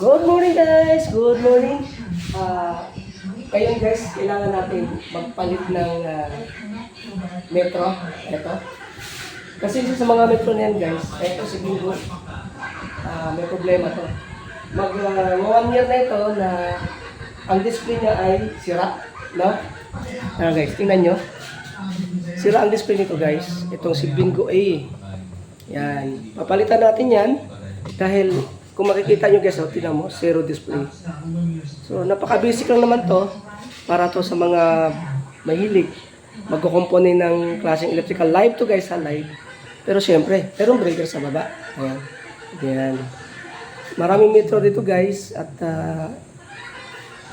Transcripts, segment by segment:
Good morning guys! Good morning! Ngayon guys, kailangan natin magpalit ng metro. Ito. Kasi isa sa mga metro na yan guys, ito si Bingo. May problema to. Mag 1 year na ito na ang display niya ay sira. No? Guys, tingnan nyo. Sira ang display nito guys. Itong si Bingo A. Yan. Papalitan natin yan dahil kung makikita nyo guys, tingnan mo, zero display. So, napaka-basic lang naman to para to sa mga mahilig magkukumpone ng klaseng electrical. Live to guys, live. Pero syempre, merong breaker sa baba. Ayan. Ayan. Maraming metro dito guys at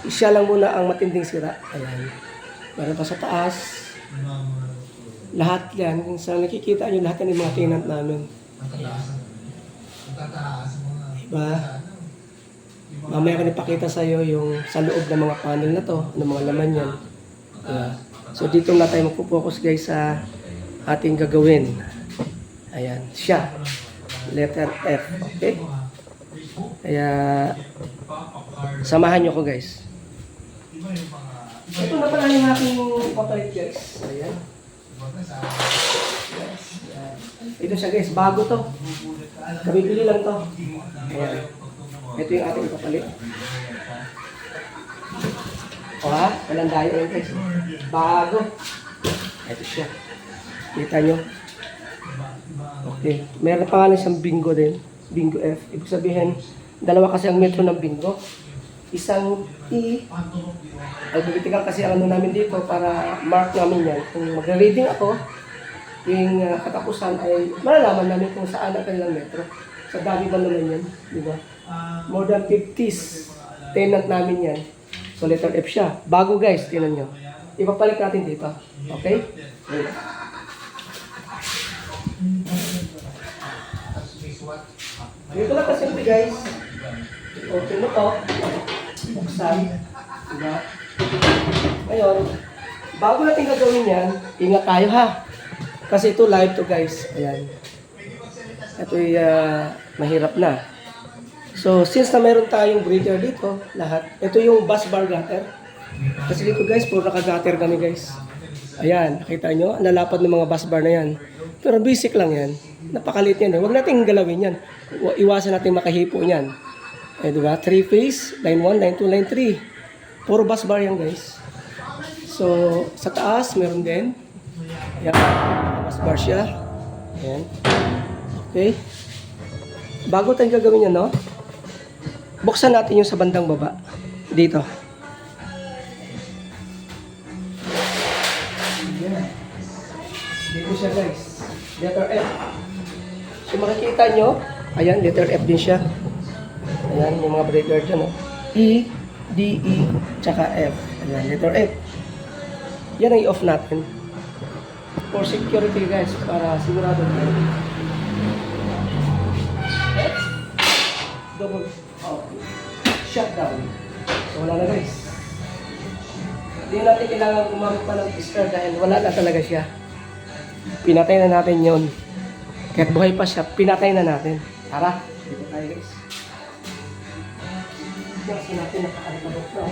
siya lang muna ang matinding sira. Ayan. Meron pa sa taas. Lahat yan. Kung saan nakikita nyo, lahat yan yung mga tenant namin. Diba? Mamaya ko ipakita sa iyo yung sa loob ng mga panel na to, ng mga laman yan. So dito na tayo magpo-focus guys sa ating gagawin. Ayan, siya. Letter F. Okay? Kaya samahan nyo ko guys. Ito na pala yung aking papalit guys. Ayan. Yes. Ayan. Ito siya guys, bago to. Kabibili lang to. Ayan. Ito yung ating ipapalit. O ha? Walang dayo yun guys. Bago. Ito siya. Kita nyo. Okay. Meron pa nga siyang Bingo din. Bingo F. Ibig sabihin, dalawa kasi ang metro ng Bingo. Isang E. Alphabetical kasi ang ano namin dito para mark namin yan. Kung magre-reading ako, yung katapusan ay malalaman namin kung saan ang kanilang metro. Sa dami ba naman yan, di ba? More than 50s tenant namin yan. So letter F siya. Bago guys, tinan nyo. Ipapalit natin dito. Okay? Wait. Dito lang kasi guys. Okay mo to. Buksan. Diba? Ngayon, bago natin gagawin yan, ingat tayo ha. Kasi ito live to guys. Ayan. Ito ay mahirap na. So, since na meron tayong breaker dito, lahat. Ito yung bus bar gutter. Kasi dito guys, puro naka-gutter kami guys. Ayan, nakita nyo? Ang lalapad ng mga bus bar na yan. Pero basic lang yan. Napakaliit yan. Huwag natin galawin yan. Iwasan natin makahipo yan. Eh, diba? 3-phase, line 1, line 2, line 3. Puro bus bar yan guys. So, sa taas, meron din. Ayan, bus bar siya. Ayan. Okay. Bago tayo gagawin yan, no? Buksan natin yung sa bandang baba. Dito. Ayan. Dito siya guys. Letter F. So makikita nyo, ayan, letter F din siya. Ayan, yung mga breaker dyan, no? E, D, E, tsaka F. Ayan, letter F. Yan ang i-off natin. For security guys, para sigurado tayo. Let's double off. Shutdown. So wala na guys. Hindi natin kailangan gumamit pa ng star dahil wala na talaga siya. Pinatay na natin yon. Kahit buhay pa siya, pinatay na natin. Tara, dito tayo guys. Kasi natin nakakalikabot na.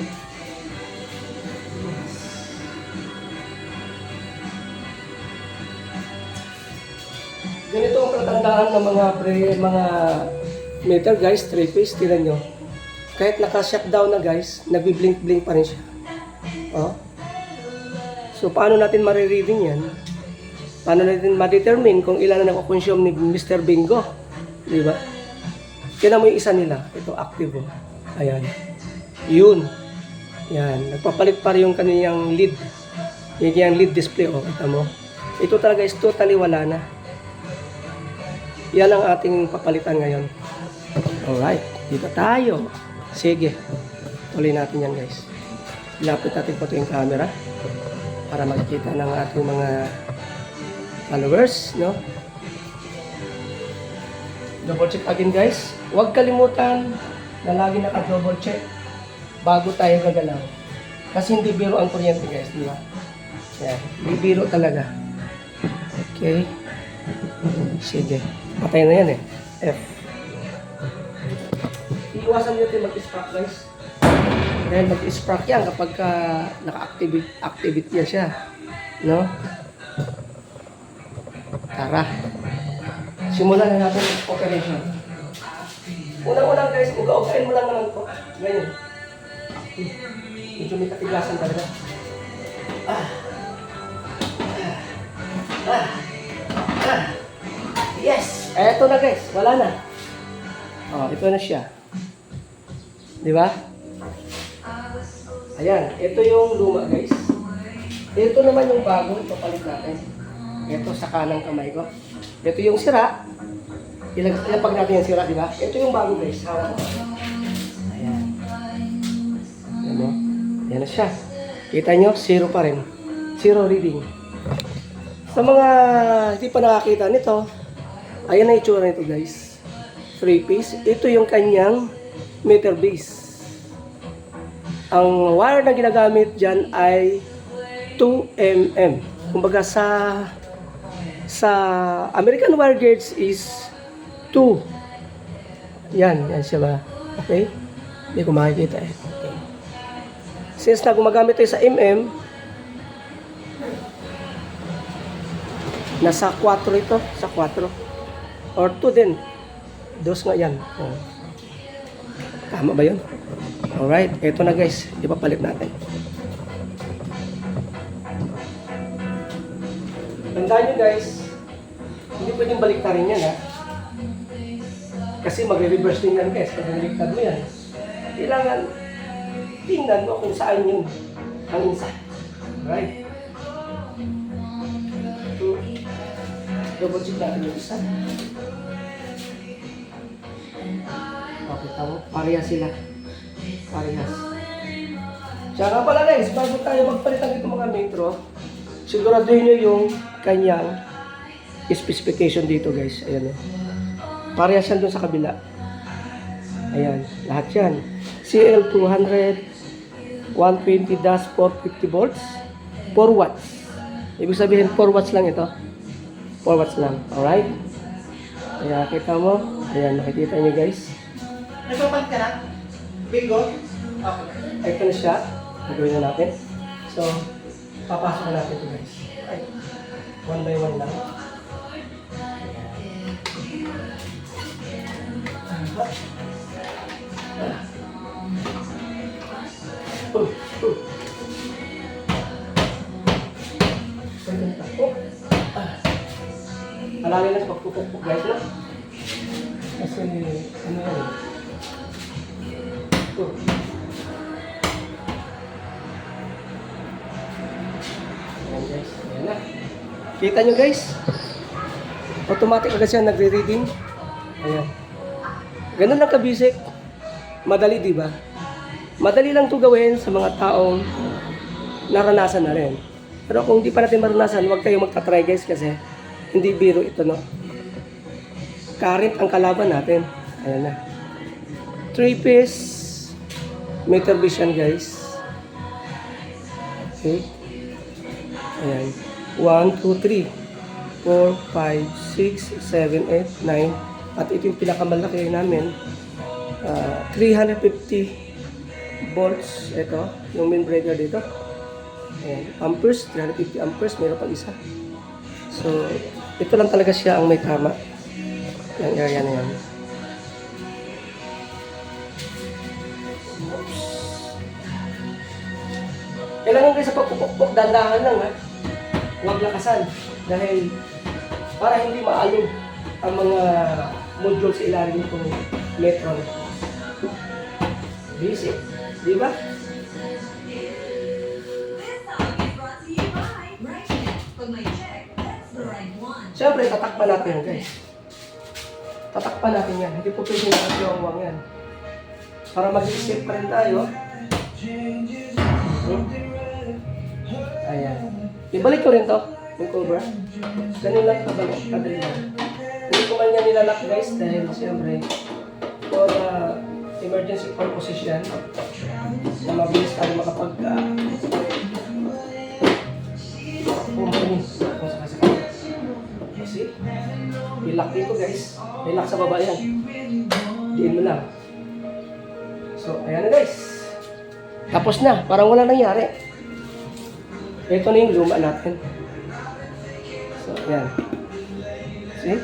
Ganito ang palatandaan ng mga meter guys, 3-phase, tingnan nyo. Kahit naka-shutdown na guys, nagbi-blink-blink pa rin siya. Oh. So paano natin marireading yan? Paano natin ma-determine kung ilan na nakakonsume ni Mr. Bingo? Di ba? Tingnan mo yung isa nila. Ito, active. Oh. Ayan. Yun. Yan. Nagpapalit pa rin yung kaniyang lead. Yung lead display. Oh, kita mo. Ito talaga is totally wala na. Yan ang ating papalitan ngayon. Alright. Dito tayo. Sige. Tuloy natin yan guys. Ilapit natin po ito yung camera para makikita ng ating mga followers, no? Double check again guys. Huwag kalimutan na lagi naka-double check bago tayo gagalaw. Kasi hindi biro ang kuryente guys, di ba? Yan. Hindi biro talaga. Okay. Sige. Patay na yan eh. F. E. iwasan natin mag-spark guys. Dahil mag-spark yan kapag naka-activate yan siya. No? Tara. Simulan na natin ang operation. Unang-unang guys, uga-ugain mo lang naman po. Ganyan. Medyo may katigasan talaga. Yes! Eto na guys, wala na. Oh, ito na siya. Di ba? Ayan, ito yung luma guys. Ito naman yung bago, ipapalit natin. Ito sa kanang kamay ko. Ito yung sira. Ilapag natin yung sira, di ba? Ito yung bago guys. Hawak mo. Ayan. Ayan o. Ayan na siya. Kita nyo, zero pa rin. Zero reading. Sa mga hindi pa nakakita nito, ayan na itsura nito guys. 3-piece. Ito yung kanyang meter base. Ang wire na ginagamit dyan ay 2mm. Kumbaga sa American wire gauge is 2. Yan siya ba? Okay? Hindi ko makikita eh. Okay. Since na gumagamit tayo sa mm, nasa 4 ito, sa 4. Or 2 din. Dos nga yan. Oh. Tama ba yun? Alright, eto na guys. Ipapalit natin. Tandaan nyo guys, hindi pwedeng baliktarin yan ha. Kasi magre-reverse din yan guys. Pag naliktad mo yan, kailangan tingnan mo kung saan yun ang isa. Alright. So, double check natin yung isa. Okay, tama. Parehas sila. Parehas. Tsaka pala guys, bago tayo magpalitan dito mga metro, siguraduhin nyo yung kanyang specification dito guys. Ayan o. Parehas yan dun sa kabila. Ayan. Lahat yan. CL200 120-450 volts 4 watts. Ibig sabihin 4 watts lang ito. 4 watts lang. Alright? Ayan, kita mo. Ayan, nakikita nyo guys. Nagpapalit ka na? Bingo? Okay. Ito na siya. Nagawin na natin. So, papasok na natin ito guys. Ay, one by one lang. Alala na sa pagpupukpuk guys na. Kasi ano yan eh. Ayan guys, ayan na. Kita nyo guys? Automatic agad siya nagre-reading. Ayan. Ganun lang kabisik. Madali di ba? Madali lang ito gawin sa mga taong naranasan na rin. Pero kung hindi pa natin maranasan, huwag kayong magta-try guys kasi hindi biro ito no. Current ang kalaban natin. Ayan na. 3-piece meter base yan guys. Okay. Ayan. 1, 2, 3, 4, 5, 6, 7, 8, 9. At ito yung pinakamalaki namin. 350 volts. Ito. Yung main breaker dito. Ayan. Amperes. 350 amperes. Meron pang isa. So, ito lang talaga siya ang may tama. Yung area na yan. Oops. Kailangan kayo sa pagpupukpok, dandahan lang ha. Huwag lakasan. Dahil para hindi maalog ang mga module sa ilalim nitong metron. Basic. Di ba? Siyempre, tatakpan natin yan guys. Tatakpan natin yan. Hindi po pwede nakatiwangwang yan. Para mag-isip pa rin tayo. Ayan. Ibalik ko rin to. Yung cover. Ganun lang kabalik. Kadali lang. Hindi ko man yan nilalak guys. Dahil siyempre, for emergency purposes yan. Na mabilis tayo makapag pumpuni. Kung sakasakal. See? May lock dito guys. May lock sa baba yan. Diin mo lang. So, ayan na guys. Tapos na, parang wala nangyari. Ito na yung luma natin. So, ayan. See?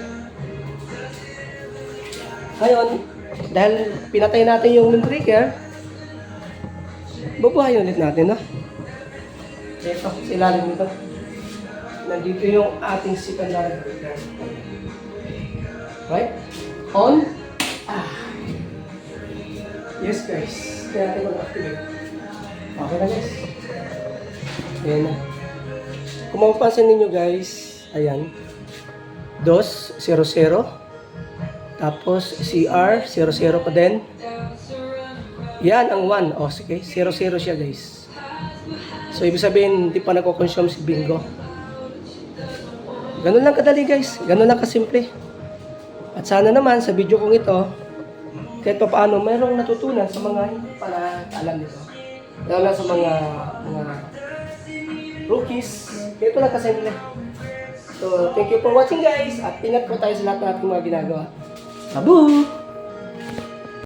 Ngayon, dahil pinatay natin yung windbreaker, bubuhayin ulit natin, no? Ito, sa ilalim nito. Nandito yung ating secondary breaker. Right? On. Yes guys. Kaya natin mag-activate. Okay na guys. Ayan na. Kung mapapansin ninyo guys, ayan. 200. Tapos CR, 00 pa din. Yan ang 1. O sige, 00 siya guys. So ibig sabihin, hindi pa nagko-consume si Bingo. Ganun lang kadali guys. Ganun lang kasimple. At sana naman sa video kong ito, kahit pa paano, mayroong natutunan sa mga hindi pala alam nito. Lalo na sa mga rookies. Ito lang kasimple. So, thank you for watching guys. At ingat po tayo sa lahat ng ating mga ginagawa. Tabu!